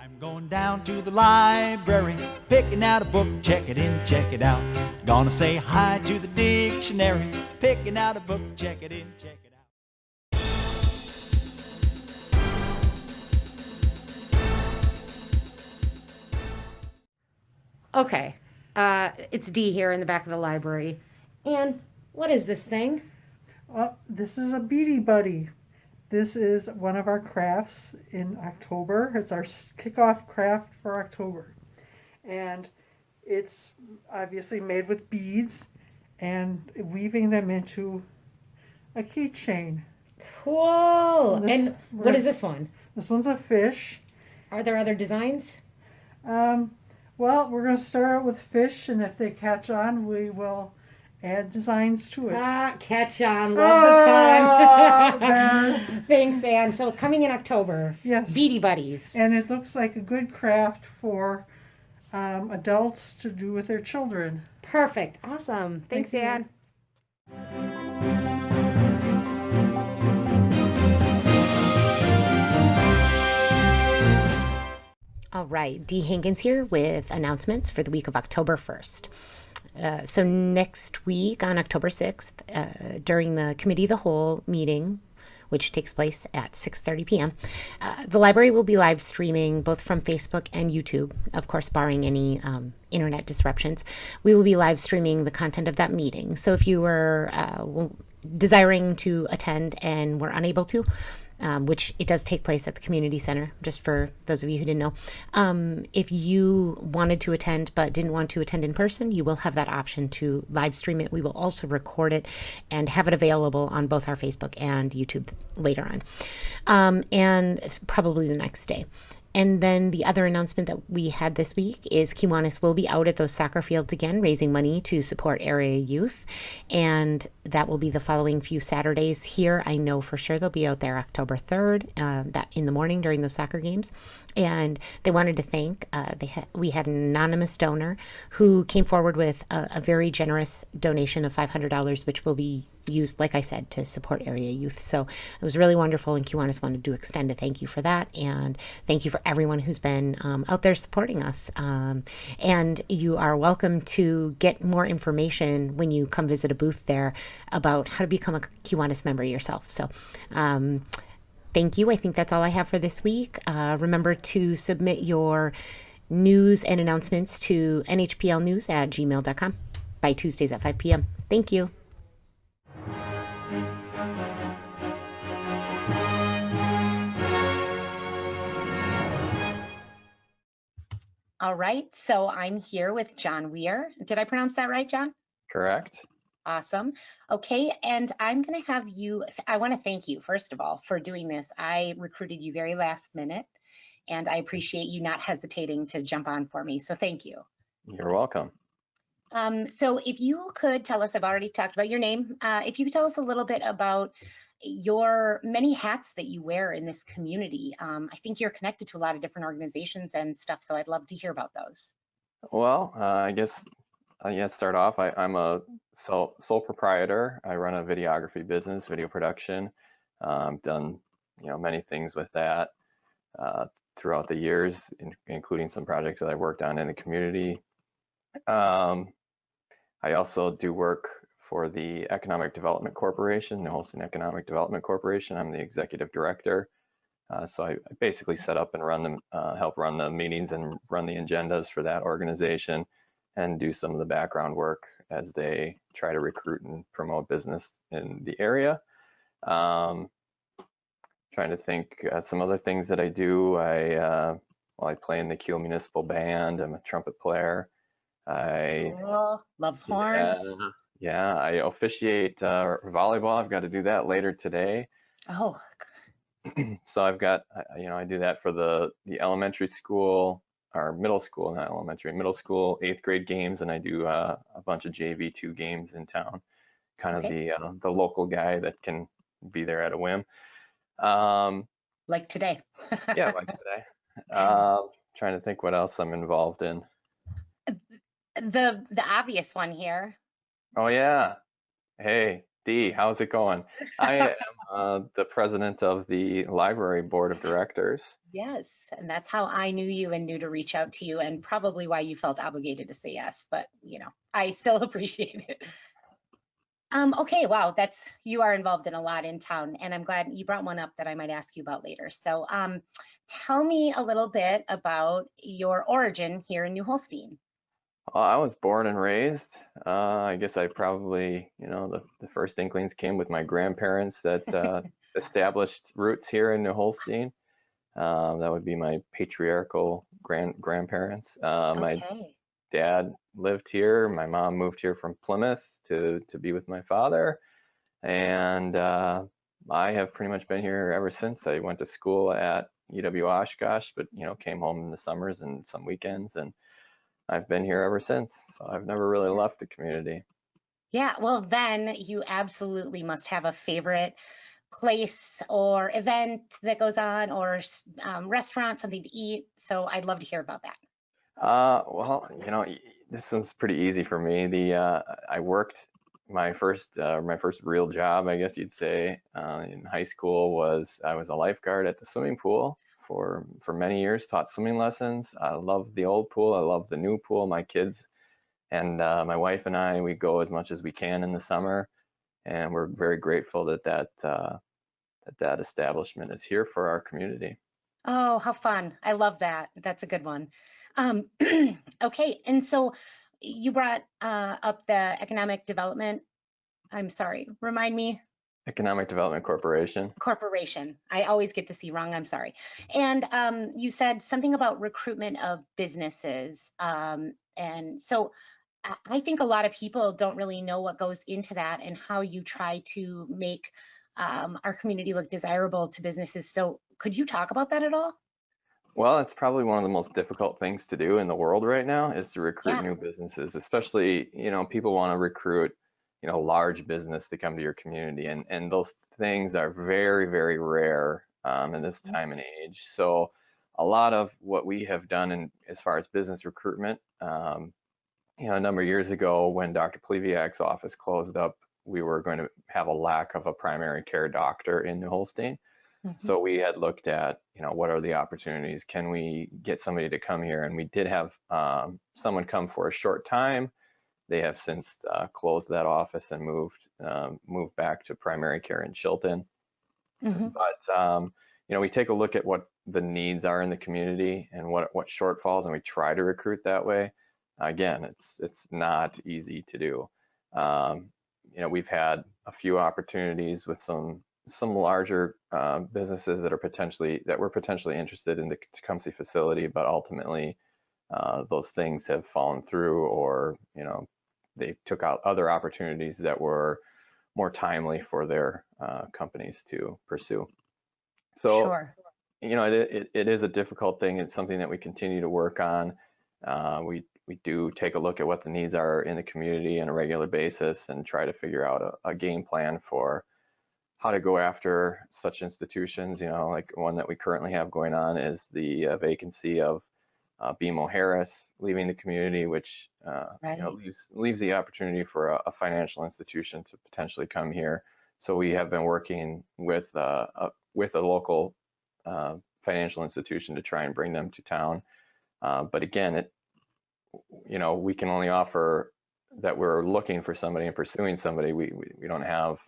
I'm going down to the library, picking out a book, check it in, check it out. Gonna say hi to the dictionary, picking out a book, check it in, check it out. Okay, it's Dee here in the back of the library. And what is this thing? This is a Beady Buddy. This is one of our crafts in October. It's our kickoff craft for October. And it's obviously made with beads and weaving them into a keychain. Cool. This- And what is this one? This one's a fish. Are there other designs? Well, we're going to start out with fish, and if they catch on, we will add designs to it. Catch on. Love the there. pun. Thanks, Ann. So coming in October. Yes. Beady Buddies. And it looks like a good craft for adults to do with their children. Perfect. Awesome. Thanks, Thank you. Ann. All right, Dee Hankins here with announcements for the week of October 1st. So next week on October 6th, during the Committee of the Whole meeting, which takes place at 6:30 p.m., the library will be live streaming both from Facebook and YouTube, of course, barring any internet disruptions. We will be live streaming the content of that meeting. So if you were desiring to attend and were unable to, which it does take place at the community center, just for those of you who didn't know. If you wanted to attend but didn't want to attend in person, you will have that option to live stream it. We will also record it and have it available on both our Facebook and YouTube later on, and it's probably the next day. And then the other announcement that we had this week is Kiwanis will be out at those soccer fields again, raising money to support area youth. And that will be the following few Saturdays here. I know for sure they'll be out there October 3rd, that in the morning during those soccer games. And they wanted to thank, we had an anonymous donor who came forward with a very generous donation of $500, which will be used, like I said, to support area youth. So it was really wonderful, and Kiwanis wanted to extend a thank you for that, and thank you for everyone who's been out there supporting us. And you are welcome to get more information when you come visit a booth there about how to become a Kiwanis member yourself. So thank you. I think that's all I have for this week. Remember to submit your news and announcements to nhplnews@gmail.com by Tuesdays at 5 p.m. Thank you. All right, so I'm here with John Weir. Did I pronounce that right, John? Correct. Awesome. Okay, and I'm going to have you, I want to thank you, first of all, for doing this. I recruited you very last minute, and I appreciate you not hesitating to jump on for me, so thank you. You're welcome. So if you could tell us, I've already talked about your name, if you could tell us a little bit about your many hats that you wear in this community. I think you're connected to a lot of different organizations and stuff, so I'd love to hear about those. Well, I guess start off. I'm a sole proprietor. I run a videography business, video production. Done many things with that throughout the years, including some projects that I worked on in the community. I also do work for the Economic Development Corporation, the Holstein Economic Development Corporation. I'm the executive director. So I basically set up and help run the meetings and run the agendas for that organization, and do some of the background work as they try to recruit and promote business in the area. Trying to think some other things that I do. I play in the Kiel Municipal Band. I'm a trumpet player. Love horns. Yeah, I officiate volleyball. I've got to do that later today. Oh. So I've got, I do that for the elementary school, or middle school, not elementary, middle school 8th grade games, and I do a bunch of JV2 games in town. Kind of the local guy that can be there at a whim. Like today. Yeah, like today. Trying to think what else I'm involved in. The obvious one here. Oh yeah. Hey, Dee, how's it going? I am the president of the library board of directors. Yes, and that's how I knew you and knew to reach out to you, and probably why you felt obligated to say yes, but I still appreciate it. Okay, wow, you are involved in a lot in town, and I'm glad you brought one up that I might ask you about later. So, tell me a little bit about your origin here in New Holstein. I was born and raised. I guess I probably, the first inklings came with my grandparents that established roots here in New Holstein. That would be my patriarchal grandparents. My Okay. dad lived here. My mom moved here from Plymouth to be with my father, and I have pretty much been here ever since. I went to school at UW Oshkosh, but came home in the summers and some weekends, and I've been here ever since. So I've never really left the community. Yeah, well, then you absolutely must have a favorite place or event that goes on, or restaurant, something to eat. So I'd love to hear about that. Well, this one's pretty easy for me. I worked my first real job, I guess you'd say, in high school was I was a lifeguard at the swimming pool for many years, taught swimming lessons. I love the old pool. I love the new pool. My kids and my wife and I, we go as much as we can in the summer, and we're very grateful that establishment is here for our community. Oh, how fun. I love that. That's a good one. Um, okay, and so you brought up the economic development. I'm sorry, remind me. Economic Development Corporation. Corporation. I always get the C wrong. I'm sorry. And you said something about recruitment of businesses. And so I think a lot of people don't really know what goes into that and how you try to make our community look desirable to businesses. So could you talk about that at all? Well, it's probably one of the most difficult things to do in the world right now is to recruit Yeah. new businesses, especially, people want to recruit, large business to come to your community. And those things are very, very rare in this time and age. So a lot of what we have done as far as business recruitment, a number of years ago when Dr. Pleviak's office closed up, we were going to have a lack of a primary care doctor in New Holstein. Mhm. So we had looked at, what are the opportunities? Can we get somebody to come here? And we did have someone come for a short time. They have since closed that office and moved back to primary care in Chilton. Mhm. But we take a look at what the needs are in the community and what shortfalls, and we try to recruit that way. Again, it's not easy to do. Um, we've had a few opportunities with some larger businesses that were potentially interested in the Tecumseh facility, but ultimately those things have fallen through, or they took out other opportunities that were more timely for their companies to pursue. So Sure. it is a difficult thing. It's something that we continue to work on. We do take a look at what the needs are in the community on a regular basis and try to figure out a game plan for how to go after such institutions. Like one that we currently have going on is the vacancy of BMO Harris leaving the community, which Right. leaves the opportunity for a financial institution to potentially come here. So we have been working with a local financial institution to try and bring them to town. But again, we can only offer that we're looking for somebody and pursuing somebody. We don't have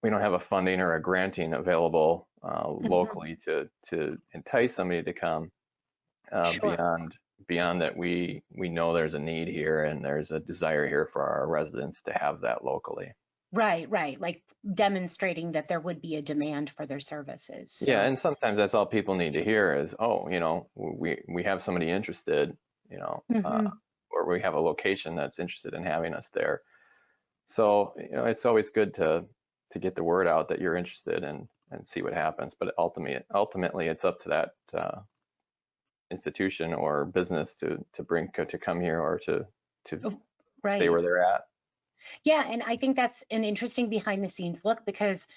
a funding or a granting available Mhm. locally to entice somebody to come Sure. beyond that. We know there's a need here and there's a desire here for our residents to have that locally. Right, right. Like demonstrating that there would be a demand for their services. Yeah, So, and sometimes that's all people need to hear is, oh, we have somebody interested, mhm. or we have a location that's interested in having us there. So, it's always good to get the word out that you're interested and see what happens. But ultimately, it's up to that institution or business to come here or to Oh, stay right. where they're at. Yeah, and I think that's an interesting behind the scenes look because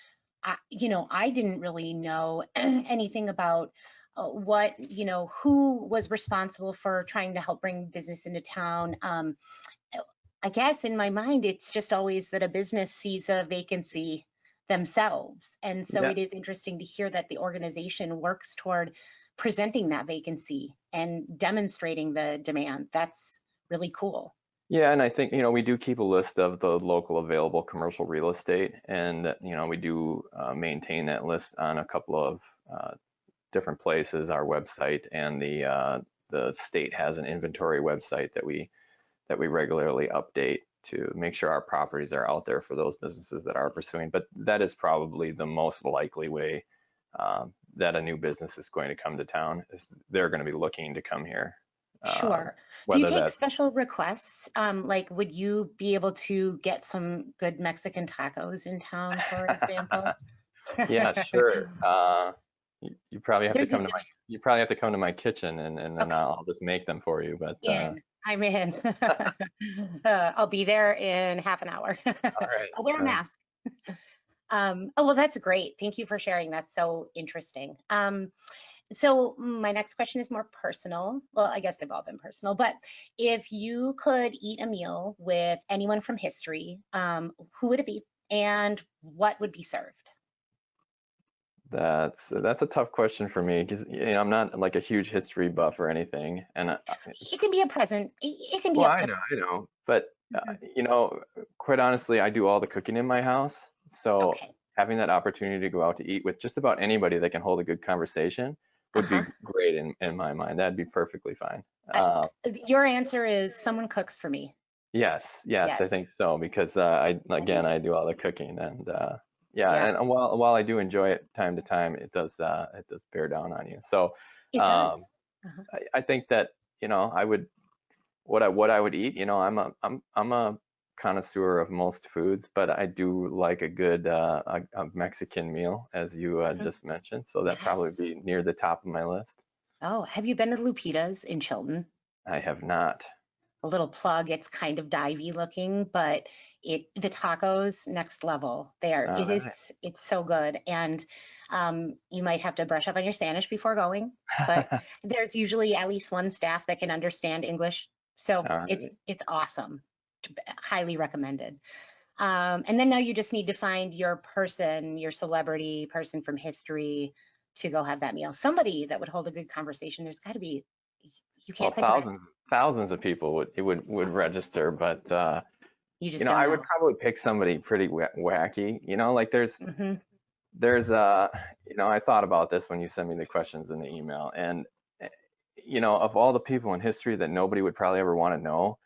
I didn't really know anything about who was responsible for trying to help bring business into town. I guess in my mind, it's just always that a business sees a vacancy themselves. And so Yeah. it is interesting to hear that the organization works toward presenting that vacancy and demonstrating the demand. That's really cool. Yeah, and I think, we do keep a list of the local available commercial real estate, and, we do maintain that list on a couple of different places, our website, and the state has an inventory website that we regularly update to make sure our properties are out there for those businesses that are pursuing. But that is probably the most likely way that a new business is going to come to town, is they're going to be looking to come here. Sure. Do you Whether take that's special requests? Like, would you be able to get some good Mexican tacos in town, for example? Yeah, sure. You probably have to There's a come to my kitchen, and then okay. I'll just make them for you. But I'm in. I'll be there in half an hour. all right, I'll wear a all right. mask. Oh, well, that's great. Thank you for sharing. That's so interesting. So my next question is more personal. Well, I guess they've all been personal, but if you could eat a meal with anyone from history, who would it be and what would be served? That's a tough question for me because I'm not like a huge history buff or anything, and It can be a present. It can be well, up I to. know, but Mhm. quite honestly, I do all the cooking in my house, so Okay. having that opportunity to go out to eat with just about anybody that can hold a good conversation would be Uh-huh. great in my mind. That'd be perfectly fine. Uh, your answer is someone cooks for me. Yes, I Yes. think so because I do too. I do all the cooking, and yeah, Yeah, and while I do enjoy it time to time, it does bear down on you. So it um, does. Uh-huh. I think that I would what I would eat. I'm a connoisseur of most foods, but I do like a good a Mexican meal, as you Mhm. just mentioned. So that probably Yes. be near the top of my list. Oh, have you been to Lupita's in Chilton? I have not. A little plug. It's kind of divey looking, but the tacos next level. All right. It's so good. And you might have to brush up on your Spanish before going, but there's usually at least one staff that can understand English. So All right. it's awesome. Highly recommended. And then now you just need to find your person, your celebrity person from history to go have that meal. Somebody that would hold a good conversation. There's got to be, you Well, can't think of it. thousands of people would register, but You just don't I would know. probably pick somebody pretty wacky. Like Hmm. there's I thought about this when you sent me the questions in the email, and eh, of all the people in history that nobody would probably ever want to know,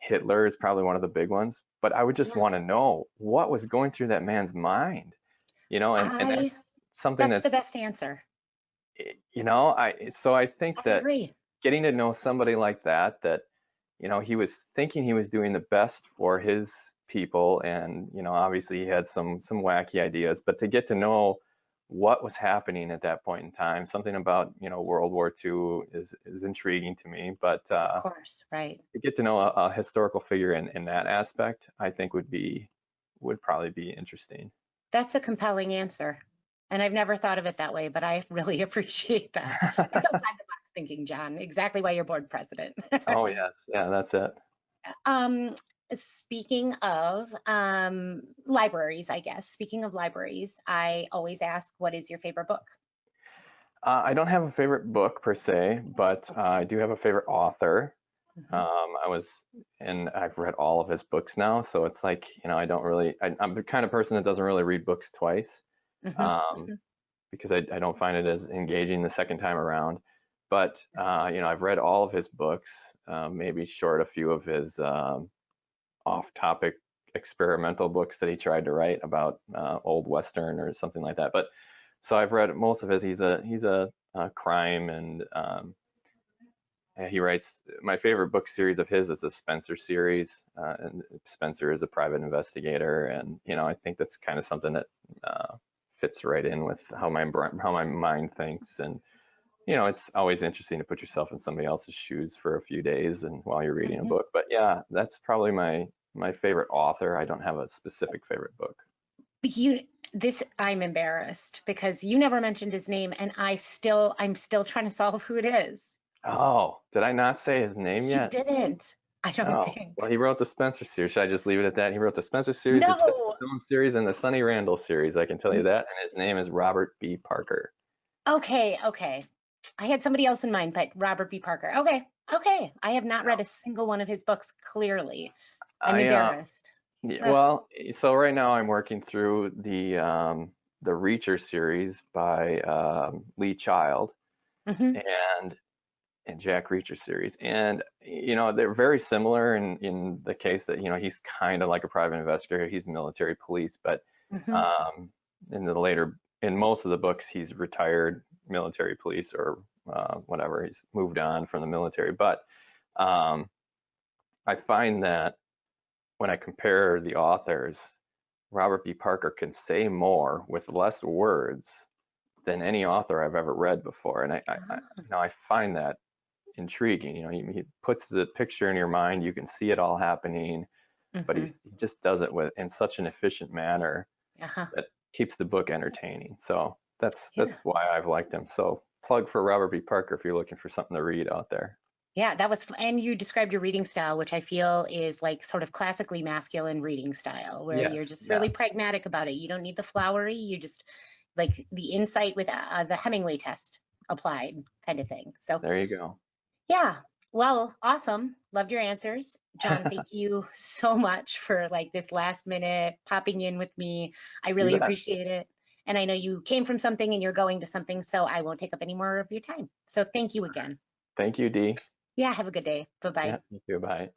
Hitler is probably one of the big ones. But I would just Yeah. want to know what was going through that man's mind, and I, that's something that's that's the best answer. I think I that agree. getting to know somebody like that he was thinking he was doing the best for his people, and obviously he had some wacky ideas, but to get to know what was happening at that point in time, something about World War II is intriguing to me, but Of course, right. to get to know a historical figure in that aspect, I think would probably be interesting. That's a compelling answer. And I've never thought of it that way, but I really appreciate that. It's outside the box thinking, John. Exactly why you're board president. Oh yes, yeah, that's it. Um, speaking of libraries, I guess, speaking of libraries, I always ask, what is your favorite book? I don't have a favorite book per se, but Okay. I do have a favorite author. Hmm. And I've read all of his books now, so it's like, I don't really, I'm the kind of person that doesn't really read books twice, Hmm. um, Hmm. because I don't find it as engaging the second time around. But, I've read all of his books, maybe short a few of his off-topic experimental books that he tried to write about old Western or something like that. But so I've read most of his. He's a crime and he writes. My favorite book series of his is the Spencer series, and Spencer is a private investigator, and I think that's kind of something that fits right in with how my mind thinks, and it's always interesting to put yourself in somebody else's shoes for a few days and while you're reading a Hmm. book. But yeah, that's probably my favorite author. I don't have a specific favorite book. You, I'm embarrassed because you never mentioned his name, and I'm still trying to solve who it is. Oh, did I not say his name You yet? didn't. I don't Oh, think. well, he wrote the Spencer series. Should I just leave it at that? He wrote the Spencer series, the Chester No. Stone series, and the Sonny Randall series. I can tell you that. And his name is Robert B. Parker. Okay, okay. I had somebody else in mind, but Robert B. Parker. Okay, okay. I have not read a single one of his books, clearly. I'm I embarrassed. Yeah, Ugh. well, so right now I'm working through the Reacher series by Lee Child Mhm, and Jack Reacher series, and they're very similar in the case that he's kind of like a private investigator. He's military police, but mhm. um, in most of the books he's retired military police or whatever. He's moved on from the military, but um, I find that when I compare the authors, Robert B. Parker can say more with less words than any author I've ever read before, and I find that intriguing. He puts the picture in your mind, you can see it all happening, but he Mhm. just does it in such an efficient manner Uh-huh. that keeps the book entertaining. So that's Yeah. why I've liked him. So plug for Robert B. Parker if you're looking for something to read out there. Yeah, and you described your reading style, which I feel is like sort of classically masculine reading style, where Yes, you're just yeah, really pragmatic about it. You don't need the flowery, you just like the insight with the Hemingway test applied kind of thing. So, there you go. yeah. Well, awesome. Loved your answers. John, thank you so much for like this last minute popping in with me. I You really bet. appreciate it. And I know you came from something and you're going to something, so I won't take up any more of your time. So thank you again. Thank you, Dee. Yeah, have a good day. Bye-bye. Yeah, you too. Bye.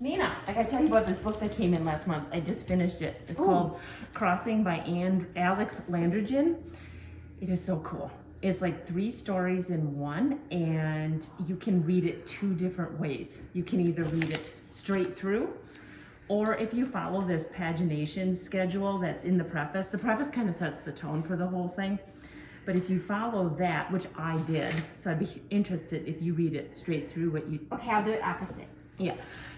Nina, I gotta tell you about this book that came in last month. I just finished it. It's called Crossing by Alex Landrigan. It is so cool. It's like 3 stories in one, and you can read it 2 different ways. You can either read it straight through, or if you follow this pagination schedule that's in the preface kind of sets the tone for the whole thing. But if you follow that, which I did, so I'd be interested if you read it straight through what you. Okay, I'll do it opposite. Yeah.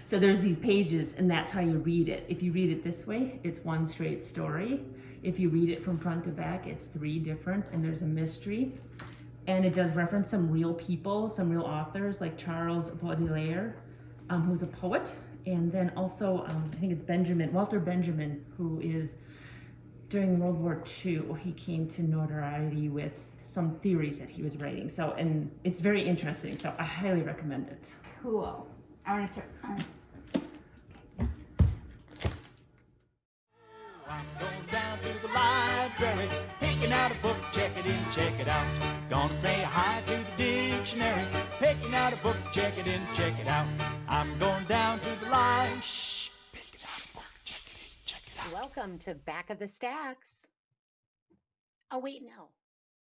So there's these pages, and that's how you read it. If you read it this way, it's one straight story. If you read it from front to back, it's 3 different, and there's a mystery. And it does reference some real people, some real authors, like Charles Baudelaire, who's a poet. And then also, I think it's Walter Benjamin, who is, during World War II, he came to notoriety with some theories that he was writing. So, and it's very interesting, so I highly recommend it. Cool. I want to. I'm going down to the library, picking out a book, check it in, check it out. Gonna say hi to the dictionary, picking out a book, check it in, check it out. I'm going down to the library, shh, picking out a book, check it in, check it out. Welcome to Back of the Stacks. Oh, wait, no.